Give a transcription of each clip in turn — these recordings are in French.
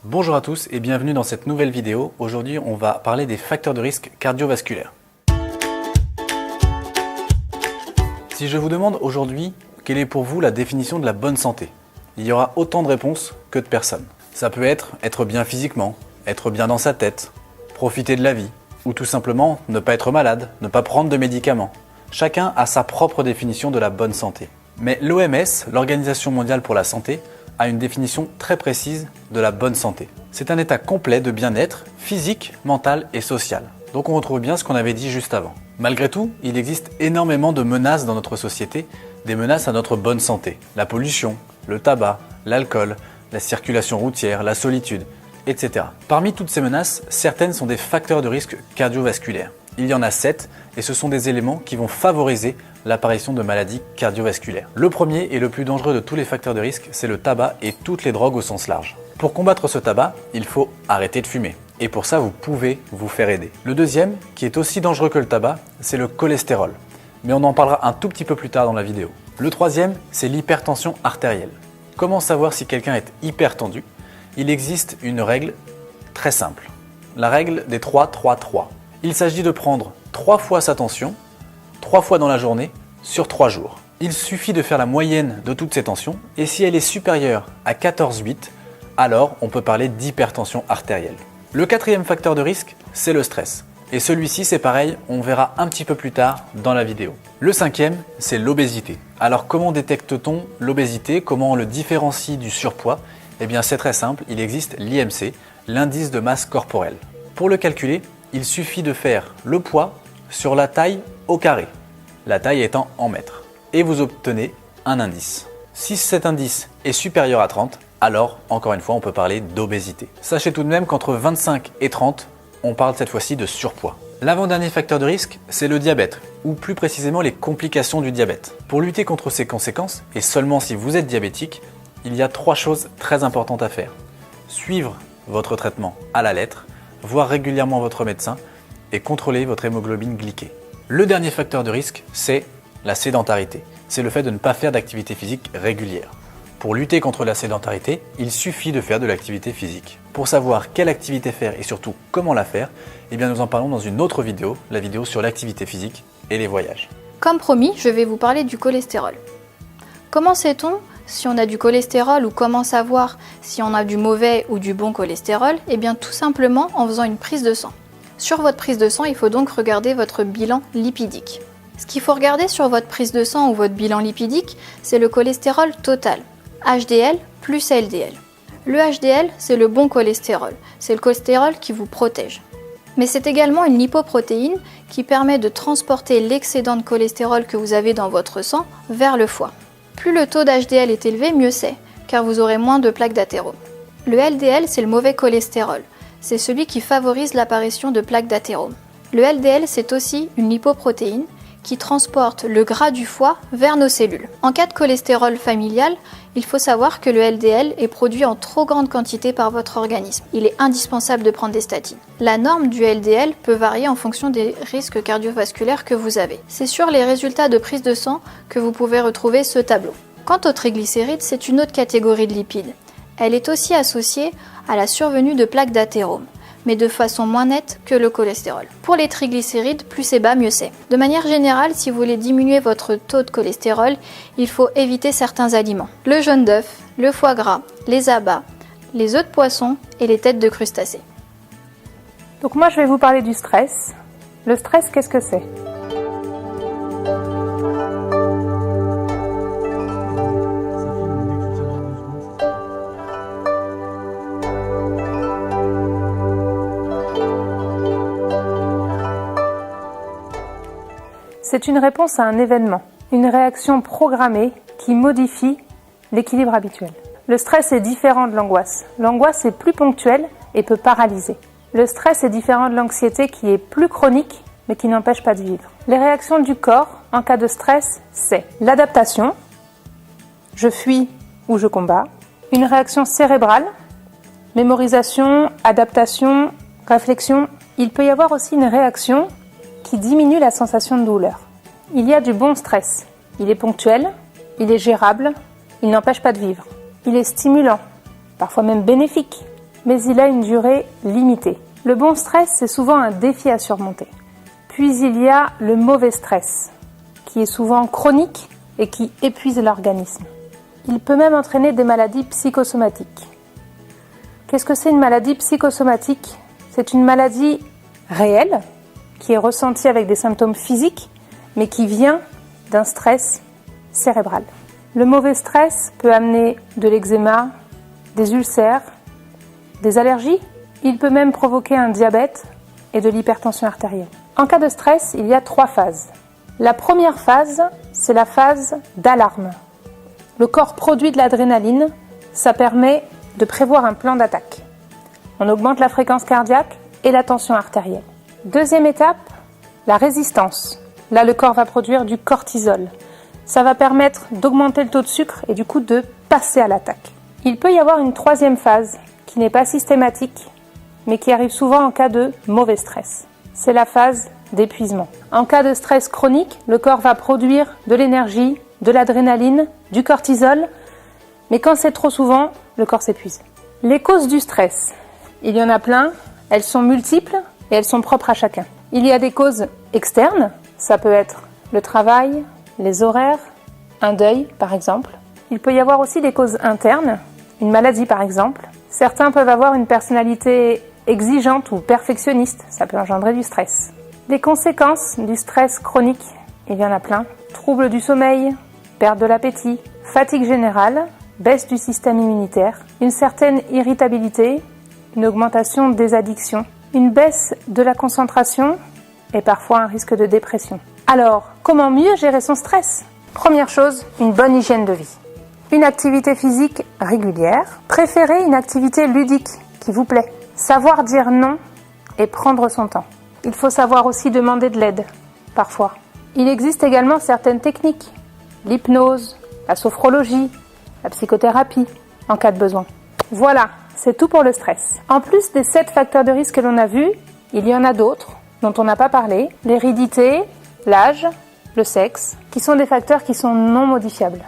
Bonjour à tous et bienvenue dans cette nouvelle vidéo. Aujourd'hui, on va parler des facteurs de risque cardiovasculaires. Si je vous demande aujourd'hui quelle est pour vous la définition de la bonne santé, il y aura autant de réponses que de personnes. Ça peut être bien physiquement, être bien dans sa tête, profiter de la vie, ou tout simplement ne pas être malade, ne pas prendre de médicaments. Chacun a sa propre définition de la bonne santé. Mais l'OMS, l'Organisation mondiale pour la santé, a une définition très précise de la bonne santé. C'est un état complet de bien-être physique, mental et social. Donc on retrouve bien ce qu'on avait dit juste avant. Malgré tout, il existe énormément de menaces dans notre société, des menaces à notre bonne santé. La pollution, le tabac, l'alcool, la circulation routière, la solitude, etc. Parmi toutes ces menaces, certaines sont des facteurs de risque cardiovasculaires. Il y en a 7 et ce sont des éléments qui vont favoriser l'apparition de maladies cardiovasculaires. Le premier et le plus dangereux de tous les facteurs de risque, c'est le tabac et toutes les drogues au sens large. Pour combattre ce tabac, il faut arrêter de fumer. Et pour ça, vous pouvez vous faire aider. Le deuxième, qui est aussi dangereux que le tabac, c'est le cholestérol. Mais on en parlera un tout petit peu plus tard dans la vidéo. Le troisième, c'est l'hypertension artérielle. Comment savoir si quelqu'un est hypertendu ? Il existe une règle très simple. La règle des 3-3-3. Il s'agit de prendre 3 fois sa tension, 3 fois dans la journée, sur 3 jours. Il suffit de faire la moyenne de toutes ces tensions, et si elle est supérieure à 14,8, alors on peut parler d'hypertension artérielle. Le quatrième facteur de risque, c'est le stress. Et celui-ci, c'est pareil, on verra un petit peu plus tard dans la vidéo. Le cinquième, c'est l'obésité. Alors comment détecte-t-on l'obésité? Comment on le différencie du surpoids? Eh bien c'est très simple, il existe l'IMC, l'indice de masse corporelle. Pour le calculer, il suffit de faire le poids sur la taille au carré, la taille étant en mètres, et vous obtenez un indice. Si cet indice est supérieur à 30, alors, encore une fois, on peut parler d'obésité. Sachez tout de même qu'entre 25 et 30, on parle cette fois-ci de surpoids. L'avant-dernier facteur de risque, c'est le diabète, ou plus précisément les complications du diabète. Pour lutter contre ces conséquences, et seulement si vous êtes diabétique, il y a 3 choses très importantes à faire. Suivre votre traitement à la lettre, voir régulièrement votre médecin et contrôler votre hémoglobine glyquée. Le dernier facteur de risque, c'est la sédentarité. C'est le fait de ne pas faire d'activité physique régulière. Pour lutter contre la sédentarité, il suffit de faire de l'activité physique. Pour savoir quelle activité faire et surtout comment la faire, eh bien nous en parlons dans une autre vidéo, la vidéo sur l'activité physique et les voyages. Comme promis, je vais vous parler du cholestérol. Comment sait-on si on a du cholestérol ou comment savoir si on a du mauvais ou du bon cholestérol? Eh bien tout simplement en faisant une prise de sang. Sur votre prise de sang, il faut donc regarder votre bilan lipidique. Ce qu'il faut regarder sur votre prise de sang ou votre bilan lipidique, c'est le cholestérol total, HDL plus LDL. Le HDL, c'est le bon cholestérol, c'est le cholestérol qui vous protège. Mais c'est également une lipoprotéine qui permet de transporter l'excédent de cholestérol que vous avez dans votre sang vers le foie. Plus le taux d'HDL est élevé, mieux c'est, car vous aurez moins de plaques d'athérome. Le LDL, c'est le mauvais cholestérol. C'est celui qui favorise l'apparition de plaques d'athérome. Le LDL, c'est aussi une lipoprotéine qui transporte le gras du foie vers nos cellules. En cas de cholestérol familial, il faut savoir que le LDL est produit en trop grande quantité par votre organisme. Il est indispensable de prendre des statines. La norme du LDL peut varier en fonction des risques cardiovasculaires que vous avez. C'est sur les résultats de prise de sang que vous pouvez retrouver ce tableau. Quant aux triglycérides, c'est une autre catégorie de lipides. Elle est aussi associée à la survenue de plaques d'athérome, mais de façon moins nette que le cholestérol. Pour les triglycérides, plus c'est bas, mieux c'est. De manière générale, si vous voulez diminuer votre taux de cholestérol, il faut éviter certains aliments. Le jaune d'œuf, le foie gras, les abats, les œufs de poisson et les têtes de crustacés. Donc moi je vais vous parler du stress. Le stress, qu'est-ce que c'est ? C'est une réponse à un événement, une réaction programmée qui modifie l'équilibre habituel. Le stress est différent de l'angoisse. L'angoisse est plus ponctuelle et peut paralyser. Le stress est différent de l'anxiété qui est plus chronique mais qui n'empêche pas de vivre. Les réactions du corps en cas de stress, c'est l'adaptation, je fuis ou je combats, une réaction cérébrale, mémorisation, adaptation, réflexion. Il peut y avoir aussi une réaction qui diminue la sensation de douleur. Il y a du bon stress. Il est ponctuel, il est gérable, il n'empêche pas de vivre. Il est stimulant, parfois même bénéfique. mais il a une durée limitée. Le bon stress, c'est souvent un défi à surmonter. Puis il y a le mauvais stress, qui est souvent chronique et qui épuise l'organisme. Il peut même entraîner des maladies psychosomatiques. Qu'est-ce que c'est une maladie psychosomatique? C'est une maladie réelle, qui est ressentie avec des symptômes physiques, mais qui vient d'un stress cérébral. Le mauvais stress peut amener de l'eczéma, des ulcères, des allergies. Il peut même provoquer un diabète et de l'hypertension artérielle. En cas de stress, il y a 3 phases. La première phase, c'est la phase d'alarme. Le corps produit de l'adrénaline, ça permet de prévoir un plan d'attaque. On augmente la fréquence cardiaque et la tension artérielle. Deuxième étape, la résistance. Là, le corps va produire du cortisol. Ça va permettre d'augmenter le taux de sucre et du coup de passer à l'attaque. Il peut y avoir une troisième phase qui n'est pas systématique, mais qui arrive souvent en cas de mauvais stress. C'est la phase d'épuisement. En cas de stress chronique, le corps va produire de l'énergie, de l'adrénaline, du cortisol, mais quand c'est trop souvent, le corps s'épuise. Les causes du stress, il y en a plein, elles sont multiples et elles sont propres à chacun. Il y a des causes externes, ça peut être le travail, les horaires, un deuil par exemple. Il peut y avoir aussi des causes internes, une maladie par exemple. Certains peuvent avoir une personnalité exigeante ou perfectionniste, ça peut engendrer du stress. Les conséquences du stress chronique, il y en a plein. Troubles du sommeil, perte de l'appétit, fatigue générale, baisse du système immunitaire, une certaine irritabilité, une augmentation des addictions, une baisse de la concentration et parfois un risque de dépression. Alors, comment mieux gérer son stress? Première chose, une bonne hygiène de vie. Une activité physique régulière. Préférez une activité ludique qui vous plaît. Savoir dire non et prendre son temps. Il faut savoir aussi demander de l'aide, parfois. Il existe également certaines techniques. L'hypnose, la sophrologie, la psychothérapie, en cas de besoin. Voilà, c'est tout pour le stress. En plus des 7 facteurs de risque que l'on a vus, il y en a d'autres dont on n'a pas parlé. L'hérédité, l'âge, le sexe, qui sont des facteurs qui sont non modifiables.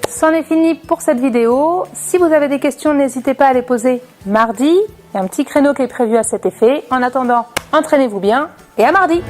C'en est fini pour cette vidéo. Si vous avez des questions, n'hésitez pas à les poser mardi. Il y a un petit créneau qui est prévu à cet effet. En attendant, entraînez-vous bien et à mardi!